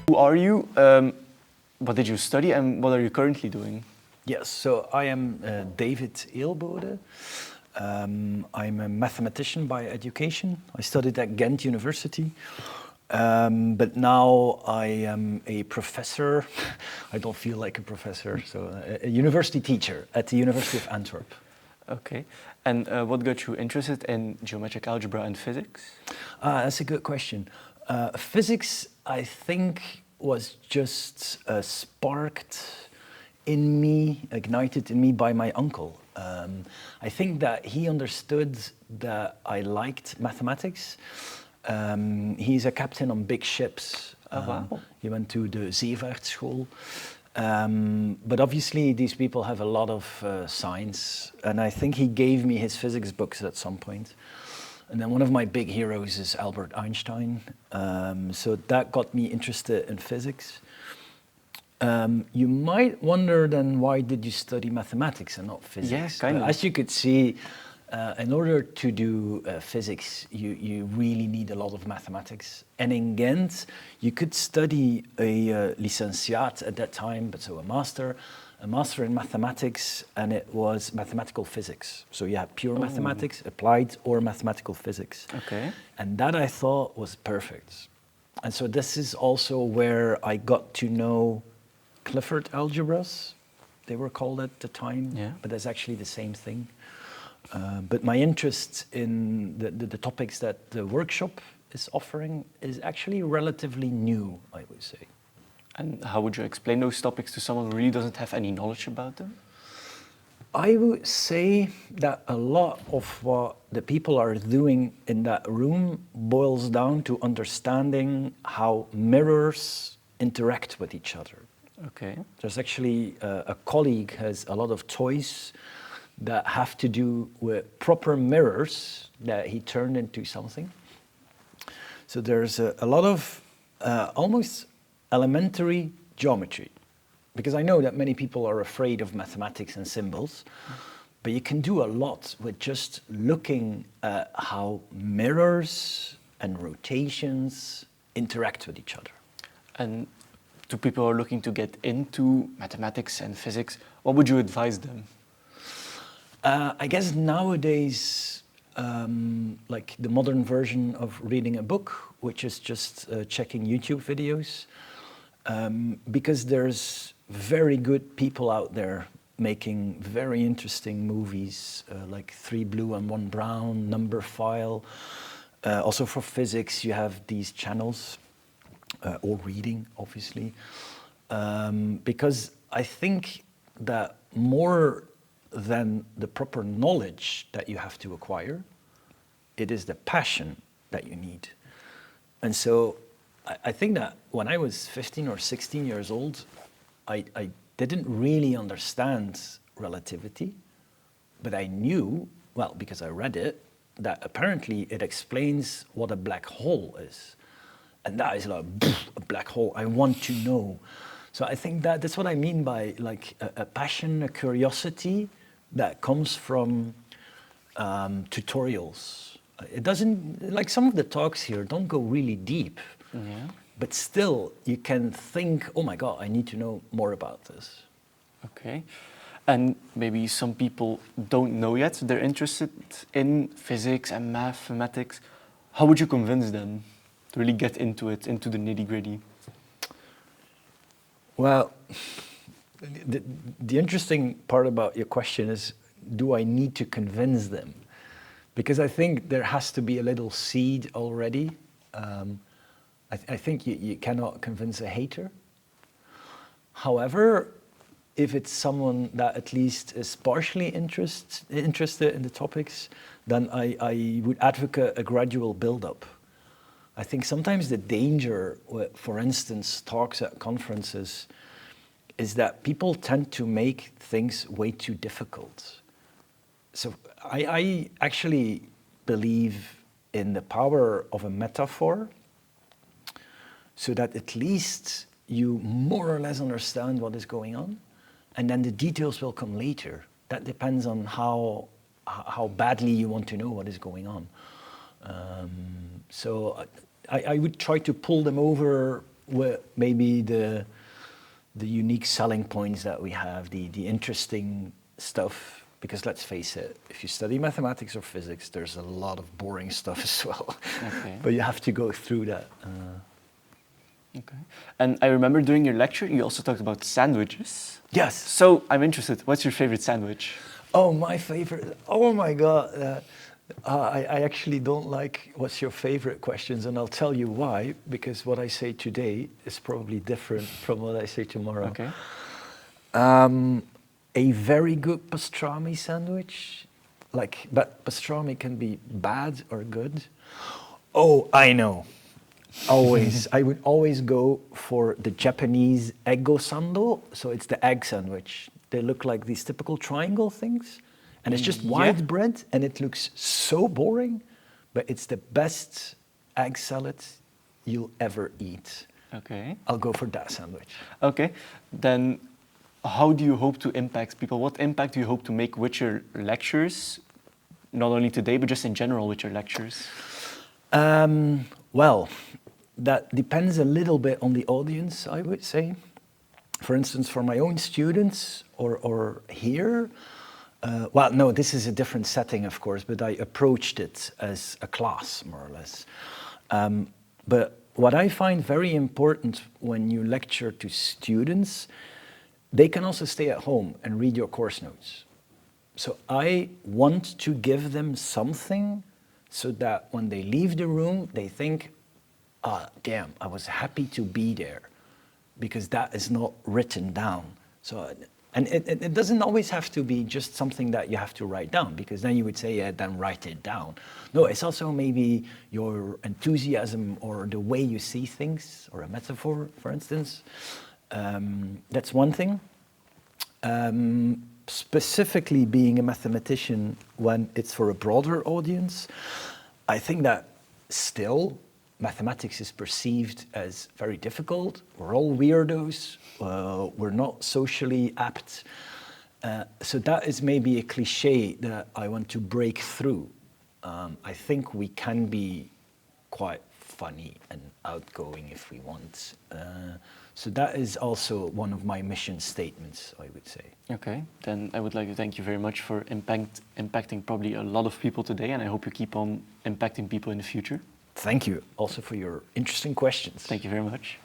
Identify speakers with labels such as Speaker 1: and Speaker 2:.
Speaker 1: Who are you? What did you study and what are you currently doing?
Speaker 2: Yes, so I am David Eelbode. I'm a mathematician by education. I studied at Ghent University, but now I am a professor. I don't feel like a professor, so a university teacher at the University of Antwerp.
Speaker 1: Okay, and what got you interested in geometric algebra and physics?
Speaker 2: That's a good question. Physics, I think, was just sparked in me, ignited in me by my uncle. I think that he understood that I liked mathematics. He's a captain on big ships.
Speaker 1: Oh, wow.
Speaker 2: He went to the Zeevaartschool. But obviously these people have a lot of science, and I think he gave me his physics books at some point. And then one of my big heroes is Albert Einstein. So that got me interested in physics. You might wonder then, why did you study mathematics and not physics?
Speaker 1: Yes, kind of.
Speaker 2: As you could see, in order to do physics, you really need a lot of mathematics. And in Ghent, you could study a licentiate at that time, but so a master in mathematics, and it was mathematical physics. So you had pure mathematics, applied or mathematical physics.
Speaker 1: Okay.
Speaker 2: And that I thought was perfect. And so this is also where I got to know Clifford algebras, they were called at the time,
Speaker 1: Yeah.
Speaker 2: but that's actually the same thing. But my interest in the topics that the workshop is offering is actually relatively new, I would say.
Speaker 1: And how would you explain those topics to someone who really doesn't have any knowledge about them?
Speaker 2: I would say that a lot of what the people are doing in that room boils down to understanding how mirrors interact with each other.
Speaker 1: Okay.
Speaker 2: There's actually a colleague has a lot of toys that have to do with proper mirrors that he turned into something. So there's a lot of almost elementary geometry, because I know that many people are afraid of mathematics and symbols, but you can do a lot with just looking at how mirrors and rotations interact with each other.
Speaker 1: And to people who are looking to get into mathematics and physics, what would you advise them?
Speaker 2: I guess nowadays, like the modern version of reading a book, which is just checking YouTube videos, because there's very good people out there making very interesting movies, like 3 Blue and 1 Brown, Number File. Also for physics, you have these channels, or reading, obviously. Because I think that more than the proper knowledge that you have to acquire, it is the passion that you need. And so I think that when I was 15 or 16 years old, I didn't really understand relativity, but I knew, well, because I read it, that apparently it explains what a black hole is. And that is like, a black hole, I want to know. So I think that that's what I mean by like a passion, a curiosity that comes from tutorials. It doesn't, like some of the talks here don't go really deep, but still you can think, oh my God, I need to know more about this.
Speaker 1: Okay. And maybe some people don't know yet, they're interested in physics and mathematics. How would you convince them to really get into it, into the nitty-gritty?
Speaker 2: Well, the interesting part about your question is, do I need to convince them? Because I think there has to be a little seed already. I think you cannot convince a hater. However, if it's someone that at least is partially interested in the topics, then I would advocate a gradual build-up. I think sometimes the danger with, for instance, talks at conferences is that people tend to make things way too difficult. So I actually believe in the power of a metaphor, so that at least you more or less understand what is going on, and then the details will come later. That depends on how badly you want to know what is going on. So I would try to pull them over maybe the unique selling points that we have, the interesting stuff. Because let's face it, if you study mathematics or physics, there's a lot of boring stuff as well.
Speaker 1: Okay.
Speaker 2: But you have to go through that.
Speaker 1: Okay. And I remember during your lecture, you also talked about sandwiches.
Speaker 2: Yes.
Speaker 1: So I'm interested. What's your favorite sandwich?
Speaker 2: Oh, my favorite. Oh my God. I actually don't like what's your favorite questions, and I'll tell you why. Because what I say today is probably different from what I say tomorrow.
Speaker 1: Okay.
Speaker 2: A very good pastrami sandwich, but pastrami can be bad or good. Oh, I know. I would always go for the Japanese eggo sando. So it's the egg sandwich. They look like these typical triangle things. And it's just white bread, and it looks so boring, but it's the best egg salad you'll ever eat.
Speaker 1: Okay.
Speaker 2: I'll go for that sandwich.
Speaker 1: Okay. Then how do you hope to impact people? What impact do you hope to make with your lectures? Not only today, but just in general with your lectures?
Speaker 2: Well, that depends a little bit on the audience, I would say. For instance, for my own students or here, well, no, this is a different setting, of course, but I approached it as a class, more or less. But what I find very important when you lecture to students, they can also stay at home and read your course notes. So I want to give them something so that when they leave the room, they think, damn, I was happy to be there, because that is not written down. So, and it doesn't always have to be just something that you have to write down, because then you would say, yeah, then write it down. No, it's also maybe your enthusiasm or the way you see things, or a metaphor, for instance. That's one thing. Specifically being a mathematician when it's for a broader audience, I think that still mathematics is perceived as very difficult. We're all weirdos. We're not socially apt. So that is maybe a cliche that I want to break through. I think we can be quite funny and outgoing if we want. So that is also one of my mission statements, I would say.
Speaker 1: Okay, then I would like to thank you very much for impacting probably a lot of people today, and I hope you keep on impacting people in the future.
Speaker 2: Thank you also for your interesting questions.
Speaker 1: Thank you very much.